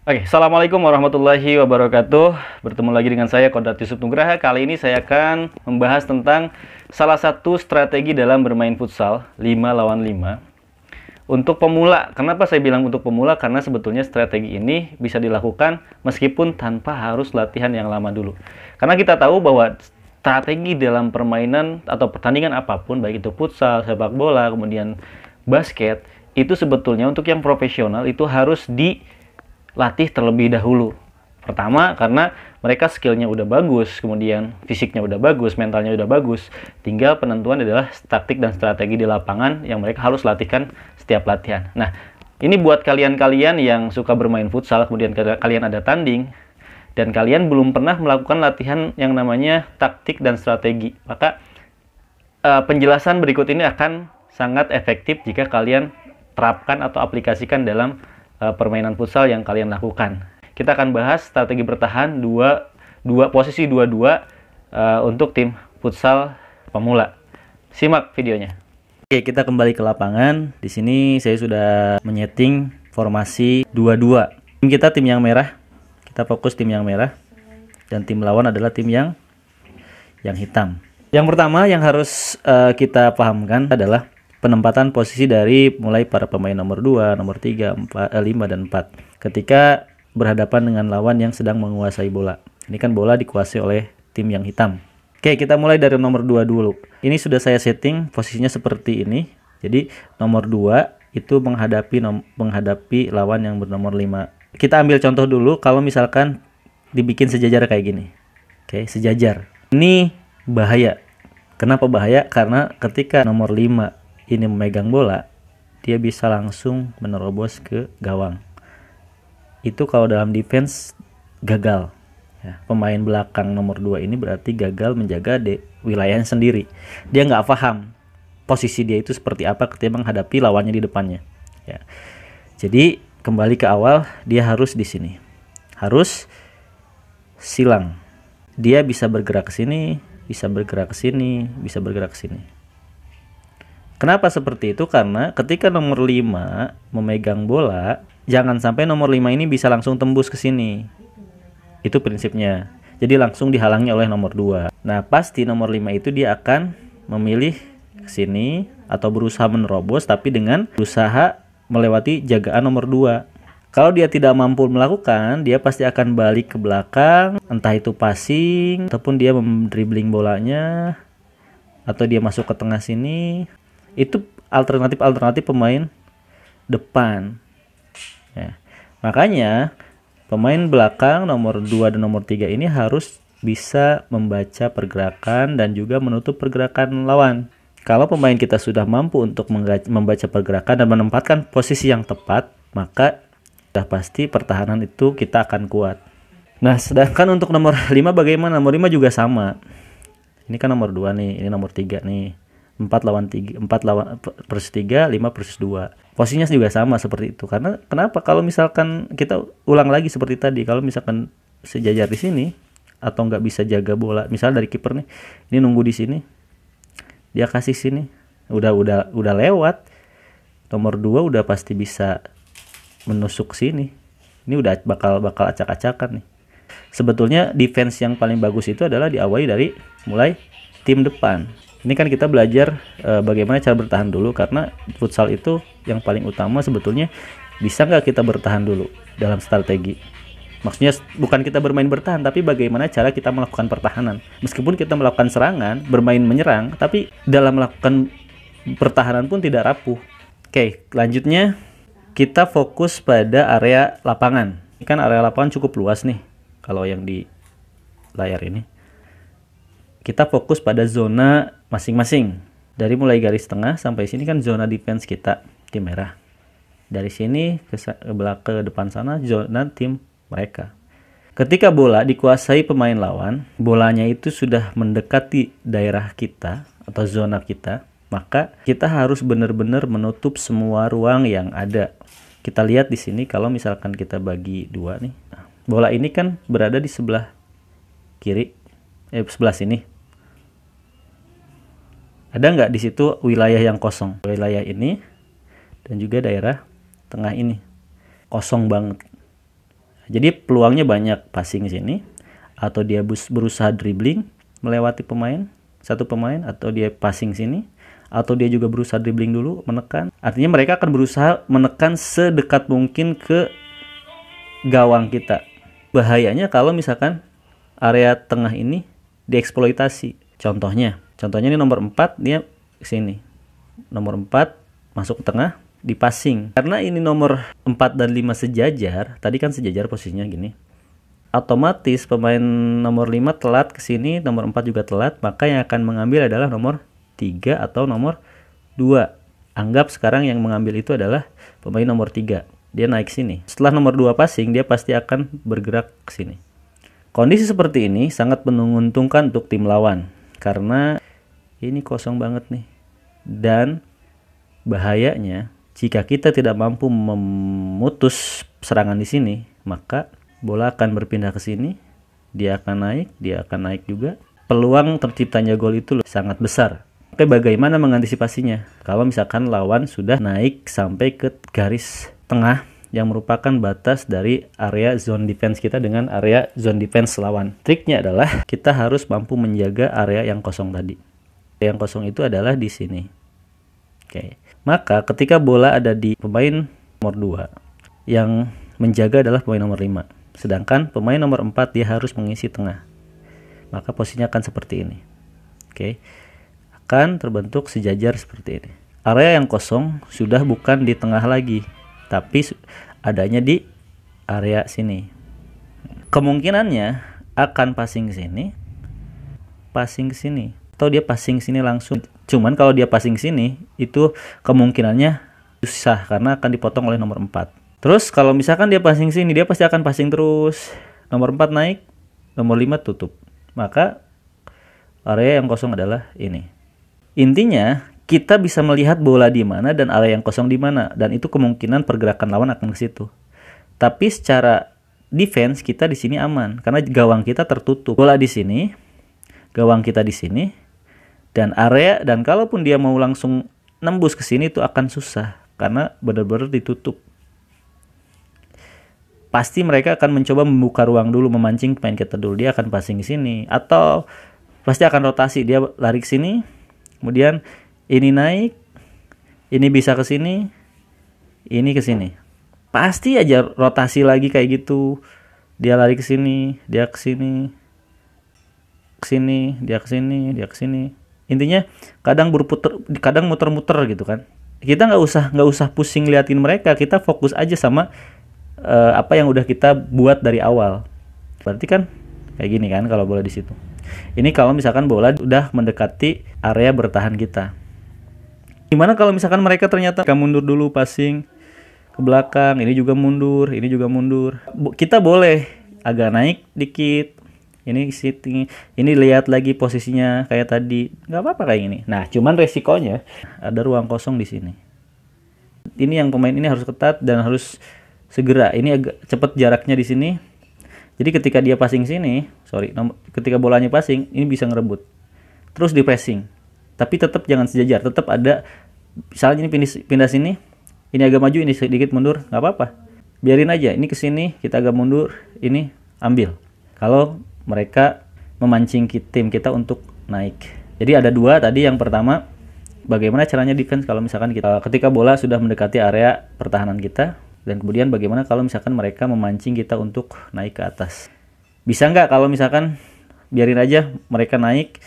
Oke, Assalamualaikum warahmatullahi wabarakatuh. Bertemu lagi dengan saya, Kodrat Yusuf Nugraha. Kali ini saya akan membahas tentang salah satu strategi dalam bermain futsal, 5 lawan 5. Untuk pemula, kenapa saya bilang untuk pemula? Karena sebetulnya strategi ini bisa dilakukan meskipun tanpa harus latihan yang lama dulu. Karena kita tahu bahwa strategi dalam permainan atau pertandingan apapun, baik itu futsal, sepak bola, kemudian basket, itu sebetulnya untuk yang profesional itu harus dilatih terlebih dahulu. Pertama, karena mereka skillnya udah bagus, kemudian fisiknya udah bagus, mentalnya udah bagus. Tinggal penentuan adalah taktik dan strategi di lapangan yang mereka harus latihkan setiap latihan. Nah, ini buat kalian-kalian yang suka bermain futsal, kemudian kalian ada tanding, dan kalian belum pernah melakukan latihan yang namanya taktik dan strategi. Maka penjelasan berikut ini akan sangat efektif jika kalian terapkan atau aplikasikan dalam permainan futsal yang kalian lakukan. Kita akan bahas strategi bertahan posisi 2-2 untuk tim futsal pemula. Simak videonya. Oke, kita kembali ke lapangan. Di sini saya sudah menyeting formasi 2-2. Tim kita tim yang merah. Kita fokus tim yang merah dan tim lawan adalah tim yang hitam. Yang pertama yang harus kita pahamkan adalah penempatan posisi dari mulai para pemain nomor 2, nomor 3, 4, 5 dan 4. Ketika berhadapan dengan lawan yang sedang menguasai bola. Ini kan bola dikuasai oleh tim yang hitam. Oke, kita mulai dari nomor 2 dulu. Ini sudah saya setting posisinya seperti ini. Jadi nomor 2 itu menghadapi lawan yang bernomor 5. Kita ambil contoh dulu kalau misalkan dibikin sejajar kayak gini. Oke, sejajar. Ini bahaya. Kenapa bahaya? Karena ketika nomor 5 ini memegang bola, dia bisa langsung menerobos ke gawang. Itu kalau dalam defense gagal ya, pemain belakang nomor 2 ini berarti gagal menjaga wilayahnya sendiri. Dia nggak paham posisi dia itu seperti apa ketika menghadapi lawannya di depannya ya. Jadi kembali ke awal, dia harus di sini, harus silang. Dia bisa bergerak ke sini, bisa bergerak ke sini, bisa bergerak ke sini. Kenapa seperti itu? Karena ketika nomor 5 memegang bola, jangan sampai nomor 5 ini bisa langsung tembus ke sini. Itu prinsipnya. Jadi langsung dihalangi oleh nomor 2. Nah, pasti nomor 5 itu dia akan memilih ke sini atau berusaha menerobos tapi dengan berusaha melewati jagaan nomor 2. Kalau dia tidak mampu melakukan, dia pasti akan balik ke belakang, entah itu passing ataupun dia mendribbling bolanya atau dia masuk ke tengah sini. Itu alternatif pemain depan ya. Makanya pemain belakang nomor 2 dan nomor 3 ini harus bisa membaca pergerakan dan juga menutup pergerakan lawan. Kalau pemain kita sudah mampu untuk membaca pergerakan dan menempatkan posisi yang tepat, maka sudah pasti pertahanan itu kita akan kuat. Nah, sedangkan untuk nomor 5 bagaimana? Nomor 5 juga sama. Ini kan nomor 2 nih, ini nomor 3 nih. 4 lawan 3, 4 lawan versus 3, 5 versus 2. Posisinya juga sama seperti itu. Karena kenapa? Kalau misalkan kita ulang lagi seperti tadi, kalau misalkan sejajar di sini atau nggak bisa jaga bola, misalnya dari kiper nih, ini nunggu di sini, dia kasih sini, udah lewat. Nomor 2 udah pasti bisa menusuk sini. Ini udah bakal acak-acakan nih. Sebetulnya defense yang paling bagus itu adalah diawali dari mulai tim depan. Ini kan kita belajar bagaimana cara bertahan dulu, karena futsal itu yang paling utama sebetulnya bisa nggak kita bertahan dulu dalam strategi. Maksudnya bukan kita bermain bertahan, tapi bagaimana cara kita melakukan pertahanan. Meskipun kita melakukan serangan, bermain menyerang, tapi dalam melakukan pertahanan pun tidak rapuh. Oke, lanjutnya kita fokus pada area lapangan. Ini kan area lapangan cukup luas nih kalau yang di layar ini. Kita fokus pada zona masing-masing. Dari mulai garis tengah sampai sini kan zona defense kita, tim merah. Dari sini ke depan sana zona tim mereka. Ketika bola dikuasai pemain lawan, bolanya itu sudah mendekati daerah kita atau zona kita, maka kita harus benar-benar menutup semua ruang yang ada. Kita lihat di sini kalau misalkan kita bagi dua nih. Bola ini kan berada di sebelah kiri, sebelah sini. Ada nggak di situ wilayah yang kosong? Wilayah ini dan juga daerah tengah ini kosong banget. Jadi peluangnya banyak, passing sini, atau dia berusaha dribbling melewati satu pemain, atau dia passing sini, atau dia juga berusaha dribbling dulu menekan. Artinya mereka akan berusaha menekan sedekat mungkin ke gawang kita. Bahayanya kalau misalkan area tengah ini dieksploitasi. Contohnya ini nomor 4 dia sini. Nomor 4 masuk ke tengah, di passing. Karena ini nomor 4 dan 5 sejajar, tadi kan sejajar posisinya gini. Otomatis pemain nomor 5 telat ke sini, nomor 4 juga telat, maka yang akan mengambil adalah nomor 3 atau nomor 2. Anggap sekarang yang mengambil itu adalah pemain nomor 3. Dia naik sini. Setelah nomor 2 passing, dia pasti akan bergerak ke sini. Kondisi seperti ini sangat menguntungkan untuk tim lawan. Karena ini kosong banget nih. Dan bahayanya, jika kita tidak mampu memutus serangan di sini, maka bola akan berpindah ke sini, dia akan naik juga. Peluang terciptanya gol itu sangat besar. Oke, bagaimana mengantisipasinya? Kalau misalkan lawan sudah naik sampai ke garis tengah yang merupakan batas dari area zone defense kita dengan area zone defense lawan. Triknya adalah kita harus mampu menjaga area yang kosong tadi. Yang kosong itu adalah di sini. Oke. Maka ketika bola ada di pemain nomor 2, yang menjaga adalah pemain nomor 5. Sedangkan pemain nomor 4 dia harus mengisi tengah. Maka posisinya akan seperti ini. Oke. Akan terbentuk sejajar seperti ini. Area yang kosong sudah bukan di tengah lagi, tapi adanya di area sini. Kemungkinannya akan passing sini, passing sini, atau dia passing sini langsung. Cuman kalau dia passing sini, itu kemungkinannya susah karena akan dipotong oleh nomor 4. Terus kalau misalkan dia passing sini, dia pasti akan passing terus. Nomor 4 naik, nomor 5 tutup. Maka area yang kosong adalah ini. Intinya, kita bisa melihat bola di mana dan area yang kosong di mana, dan itu kemungkinan pergerakan lawan akan ke situ. Tapi secara defense kita di sini aman karena gawang kita tertutup. Bola di sini, gawang kita di sini, dan kalaupun dia mau langsung nembus ke sini itu akan susah karena benar-benar ditutup. Pasti mereka akan mencoba membuka ruang dulu, memancing pemain kita dulu. Dia akan passing ke sini atau pasti akan rotasi, dia lari ke sini, kemudian ini naik, ini bisa ke sini, ini ke sini. Pasti aja rotasi lagi kayak gitu. Dia lari ke sini, dia ke sini, ke sini, dia ke sini, dia ke sini. Intinya kadang kadang muter-muter gitu kan. Kita nggak usah pusing liatin mereka, kita fokus aja sama apa yang udah kita buat dari awal. Berarti kan kayak gini kan kalau bola di situ. Ini kalau misalkan bola udah mendekati area bertahan kita. Gimana kalau misalkan mereka ternyata mundur dulu passing ke belakang, ini juga mundur, ini juga mundur. Kita boleh agak naik dikit. Ini sitting, ini lihat lagi posisinya kayak tadi. Nggak apa-apa kayak gini. Nah, cuman resikonya ada ruang kosong di sini. Ini yang pemain ini harus ketat dan harus segera. Ini agak cepat jaraknya di sini. Jadi ketika dia passing sini, ketika bolanya passing, ini bisa ngerebut. Terus di pressing. Tapi tetap jangan sejajar, tetap ada, misalnya ini pindah sini, ini agak maju, ini sedikit mundur, nggak apa-apa. Biarin aja, ini ke sini, kita agak mundur, ini ambil. Kalau mereka memancing tim kita untuk naik. Jadi ada dua tadi, yang pertama, bagaimana caranya defense kalau misalkan ketika bola sudah mendekati area pertahanan kita, dan kemudian bagaimana kalau misalkan mereka memancing kita untuk naik ke atas. Bisa nggak kalau misalkan biarin aja mereka naik,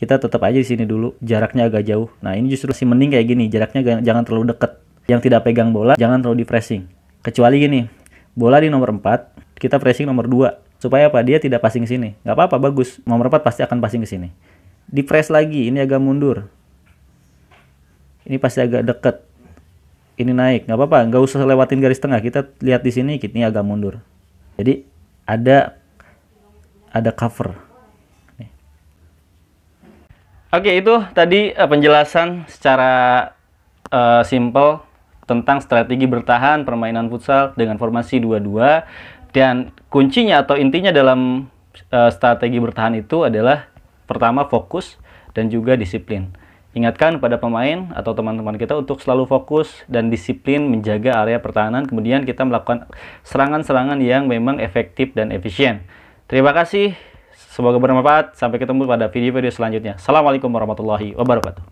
kita tetap aja di sini dulu, jaraknya agak jauh. Nah, ini justru sih mending kayak gini, jaraknya jangan terlalu dekat. Yang tidak pegang bola jangan terlalu di pressing. Kecuali gini, bola di nomor 4, kita pressing nomor 2. Supaya apa? Dia tidak passing sini. Nggak apa-apa, bagus. Nomor 4 pasti akan passing ke sini. Di press lagi, ini agak mundur. Ini pasti agak dekat. Ini naik, nggak apa-apa, nggak usah lewatin garis tengah. Kita lihat di sini, ini agak mundur. Jadi ada cover. Nih. Oke, itu tadi penjelasan secara simple tentang strategi bertahan permainan futsal dengan formasi 2-2, dan kuncinya atau intinya dalam strategi bertahan itu adalah pertama fokus dan juga disiplin. ingatkan pada pemain atau teman-teman kita untuk selalu fokus dan disiplin menjaga area pertahanan. Kemudian kita melakukan serangan-serangan yang memang efektif dan efisien. Terima kasih. Semoga bermanfaat. Sampai ketemu pada video-video selanjutnya. Assalamualaikum warahmatullahi wabarakatuh.